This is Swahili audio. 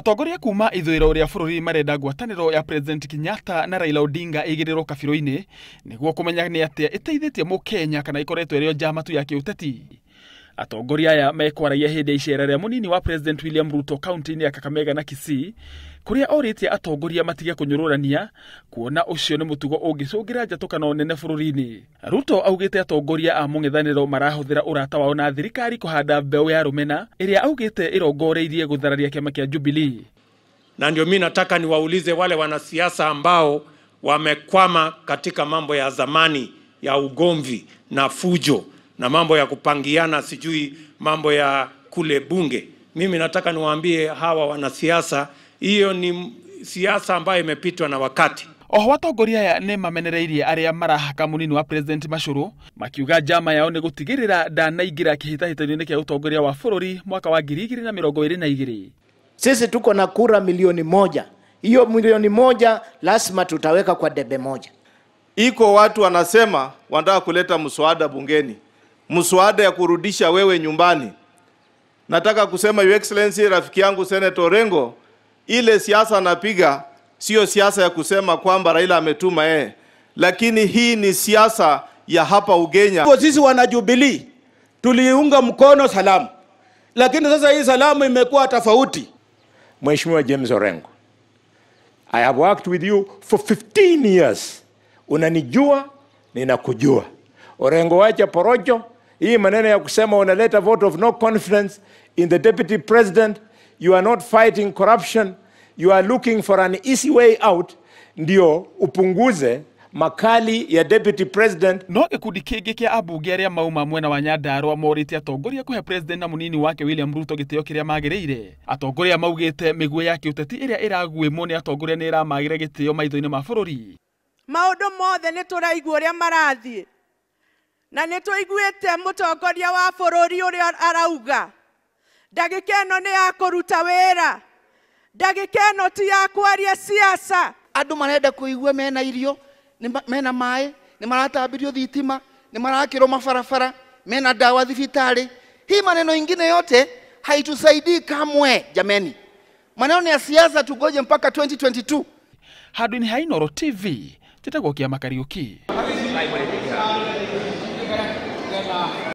Atongoria kuma ithũĩro rĩa bũrũri marenda ngwatanĩro ya President Kenyatta na Raila Odinga ĩigĩrĩrwo kabirũ-inĩ nĩguo kũmenya nĩ atĩa ĩteithĩtie mũkenya kana ĩkoretwo ĩrĩ njama tu ya kĩũteti. Atongoria aya mekwaragia hĩndĩ ya icera rĩa mũnini wa President William Ruto kaunti-inĩ ya Kakamega na Kisii, kuria orĩtie atongoria matige kũnyũrũrania kuona ũcio nĩ mũtugo ũngĩcũngĩra njatũkano nene bũrũri-inĩ. Ruto augĩte atongoria a mũng'ethanĩro marahũthĩra ũrata wao na thirikari kũhanda mbeũ ya rũmena ĩrĩa augĩte ĩrongoreirie gũthararia kĩama kĩa Jubilee. Na ndio mimi nataka niwaulize wale wanasiasa ambao wamekwama katika mambo ya zamani ya ugomvi na fujo na mambo ya kupangiana, sijui mambo ya kule bunge. Mimi nataka niwaambie hawa wanasiasa, hiyo ni siasa ambayo imepitwa na wakati. Oho atongoria aya nĩ mamenereirie arĩa marahaka mũnini wa President Machuru makiuga njama yao nĩ gũtigĩrĩra ndanaingĩra kĩhĩtahĩtano-inĩ kĩa ũtongoria wa bũrũri mwaka wa 2022. Sisi tuko na kura milioni 1. Hiyo milioni 1 lazima tutaweka kwa debe moja. Iko watu wanasema wanataka kuleta mswada bungeni, mswada ya kurudisha wewe nyumbani. Nataka kusema Your Excellency, rafiki yangu Senator Orengo, ile siasa anapiga sio siasa ya kusema kwamba Raila ametuma lakini hii ni siasa ya hapa Ugenya. Sisi wana Jubilee tuliunga mkono salamu, lakini sasa hii salamu imekuwa tofauti. Mheshimiwa James Orengo, I have worked with you for 15 years. Unanijua, ninakujua. Orengo, wacha porojo. Hii maneno ya kusema unaleta vote of no confidence in the deputy president. You are not fighting corruption. You are looking for an easy way out. Ndio upunguze makali ya deputy president. No ikundi kĩngĩ kĩa ambunge arĩa mauma mwena wa Nyandarua morĩte atongoria kũhe president na mũnini wake William Ruto gĩtĩo kĩrĩa magĩrĩire. Atongoria maugĩte mĩguĩ ya kĩũteti ĩrĩa ĩraguĩmwo nĩ atongoria nĩ ĩramagĩra gĩtĩo maitho-inĩ ma bũrũri. Maũndũ mothe nĩ tũraigua ũrĩa marathiĩ, na nĩ tũiguĩte mũtongoria wa bũrũri ũrĩa arauga ndagĩka ĩno nĩ ya kũruta wĩra, ndagĩka ĩno ti ya kwaria siasa. Andũ marenda kũigua mena irio, mena maĩ, nĩ maratambirio thitima, nĩ marakĩrwo mabarabara, mena dawa thibitarĩ. Hii maneno ingine yote haitusaidii kamwe jameni. Maneno ni ya siasa, tugoje mpaka 2022. Handũ-inĩ ha Inooro TV, Njĩtagwo Kĩama Kariuki.